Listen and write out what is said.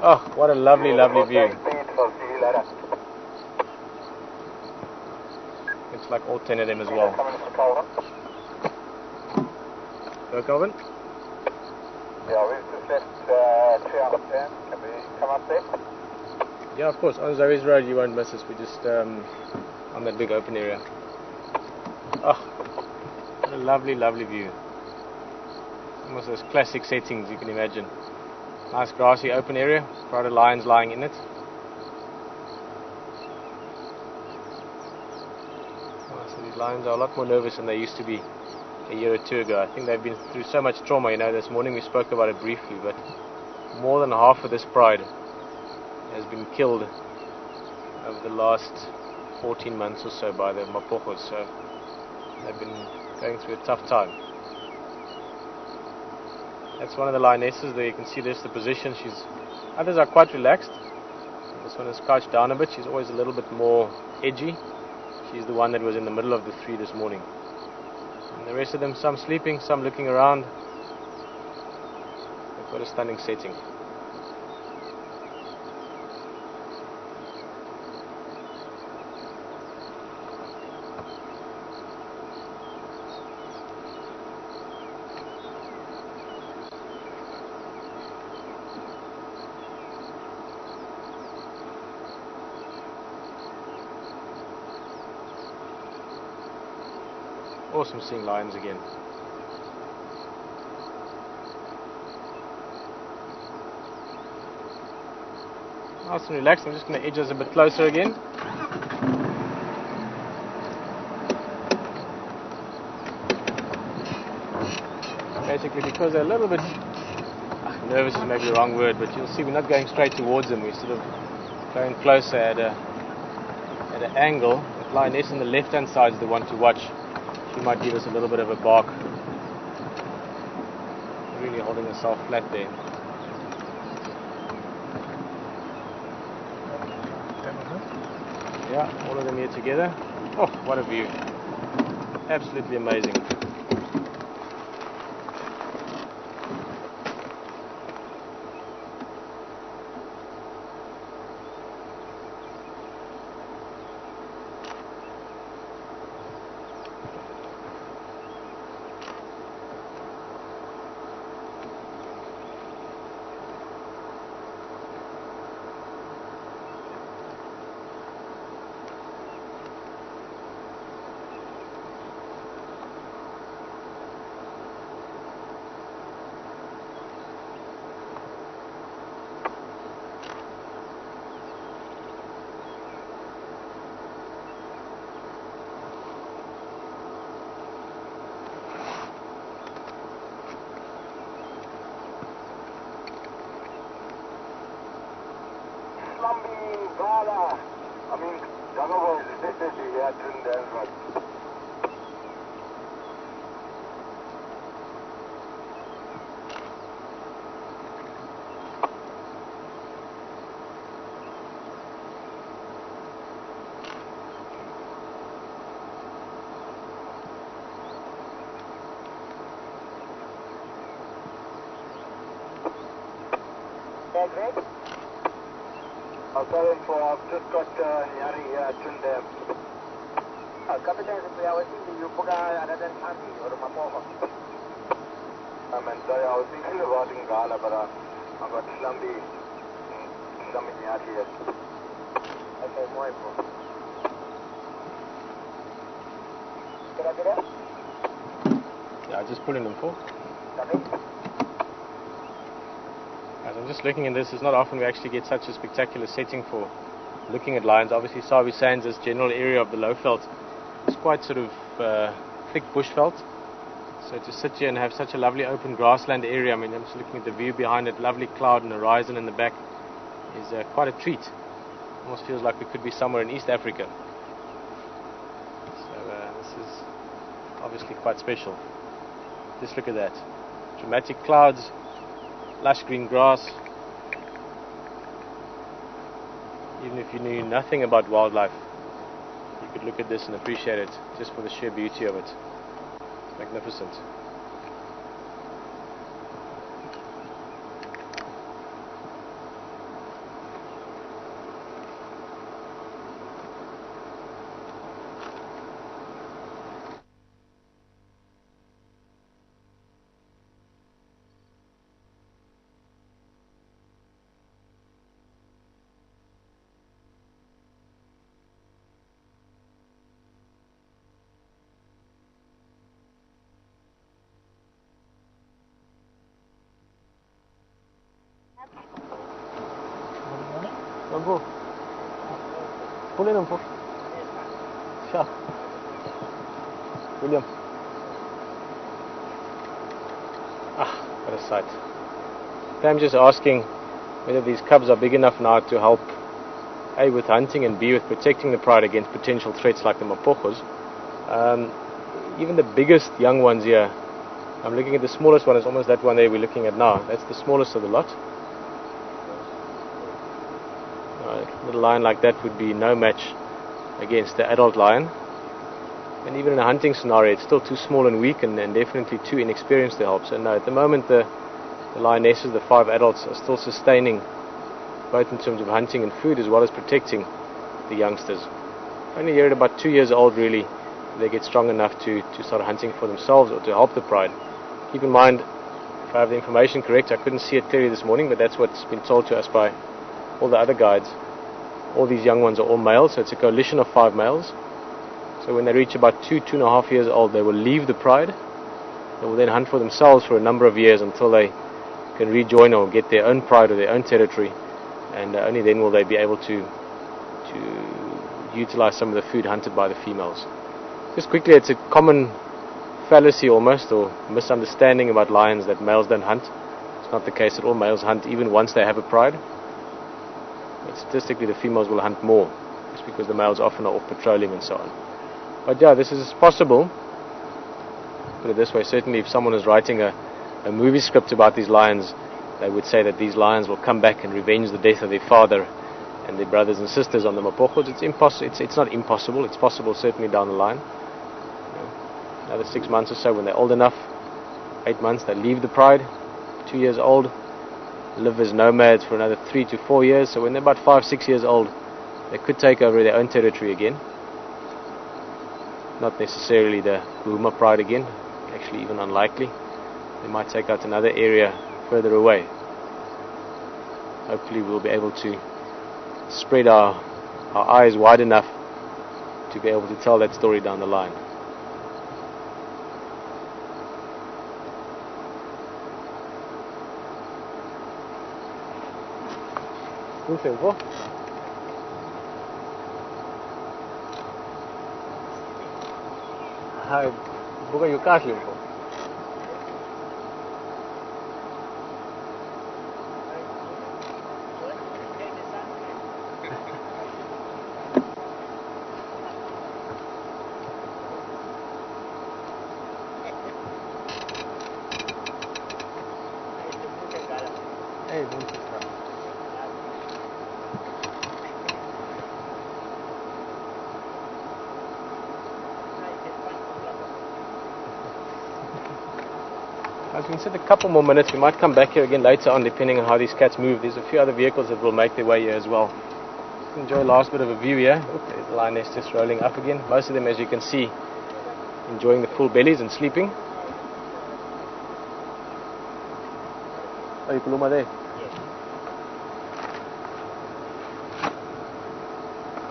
Oh, what a lovely, lovely view. It's like all 10 of them as well. Go, Calvin. Yeah, we've just left 3 out of 10. Can we come up there? Yeah, of course. On Zoe's Road, you won't miss us. We're just on that big open area. Oh, what a lovely, lovely view. Almost those classic settings you can imagine. Nice grassy open area, crowd of lions lying in it. Oh, so these lions are a lot more nervous than they used to be a year or two ago. I think they've been through so much trauma. You know, this morning we spoke about it briefly, but more than half of this pride has been killed over the last 14 months or so by the Mapojos, so they've been going through a tough time. That's one of the lionesses there. You can see this, the position. Others are quite relaxed. This one is crouched down a bit. She's always a little bit more edgy. She's the one that was in the middle of the three this morning. And the rest of them, some sleeping, some looking around. They've got a stunning setting. Awesome seeing lions again. Nice and relaxed. I'm just going to edge us a bit closer again. Basically because they're a little bit nervous is maybe the wrong word, but you'll see we're not going straight towards them. We're sort of going closer at an angle. The lioness on the left hand side is the one to watch. She might give us a little bit of a bark. Really holding herself flat there. Yeah, all of them here together. Oh, what a view. Absolutely amazing. I mean, Janova is definitely here to the right. Great. I've just got Yari here to them. Captain, I was thinking you put another party or a Mapoho. Sorry, I was thinking about Gala, but I got Slumby Yari here. Okay, more. Can I get it? Yeah, just pulling them full. As I'm just looking at this, it's not often we actually get such a spectacular setting for looking at lions. Obviously, Sabi Sands, this general area of the Lowveld, is quite sort of thick bushveld. So to sit here and have such a lovely open grassland area, I mean, I'm just looking at the view behind it, lovely cloud and horizon in the back, is quite a treat. Almost feels like we could be somewhere in East Africa. So this is obviously quite special. Just look at that. Dramatic clouds, lush green grass. Even if you knew nothing about wildlife, you could look at this and appreciate it just for the sheer beauty of it. It's magnificent. Bamboo. Pull in him, for. Sure. William. Ah, what a sight. I'm just asking whether these cubs are big enough now to help A, with hunting, and B, with protecting the pride against potential threats like the mapojos. Even the biggest young ones here, I'm looking at the smallest one, is almost that one there we're looking at now. That's the smallest of the lot. A little lion like that would be no match against the adult lion. And even in a hunting scenario, it's still too small and weak, and definitely too inexperienced to help. So no, at the moment the lionesses, the 5 adults, are still sustaining, both in terms of hunting and food, as well as protecting the youngsters. Only here at about 2 years old, really, they get strong enough to start hunting for themselves or to help the pride. Keep in mind, if I have the information correct, I couldn't see it clearly this morning, but that's what's been told to us by all the other guides. All these young ones are all males, so it's a coalition of 5 males. So when they reach about 2.5 years old, they will leave the pride. They will then hunt for themselves for a number of years until they can rejoin or get their own pride or their own territory, and only then will they be able to utilize some of the food hunted by the females. Just quickly, it's a common fallacy almost, or misunderstanding about lions, that males don't hunt. It's not the case at all. Males hunt even once they have a pride. But statistically, the females will hunt more, just because the males often are off patrolling and so on. But yeah, this is possible. Put it this way, certainly if someone is writing a movie script about these lions, they would say that these lions will come back and revenge the death of their father and their brothers and sisters on the mapojos. It's not impossible. It's possible, certainly, down the line. Another 6 months or so, when they're old enough, 8 months, they leave the pride. 2 years old, live as nomads for another 3 to 4 years. So when they're about 5-6 years old, they could take over their own territory again. Not necessarily the Nkuhuma pride again, actually even unlikely. They might take out another area further away. Hopefully we'll be able to spread our eyes wide enough to be able to tell that story down the line. Hi, buka yung cash limpo. Hey, don't you stop. We can sit a couple more minutes. We might come back here again later on, depending on how these cats move. There's a few other vehicles that will make their way here as well. Enjoy the last bit of a view here. There's the lioness just rolling up again. Most of them, as you can see, enjoying the full bellies and sleeping. Oh, you Nkuhuma there.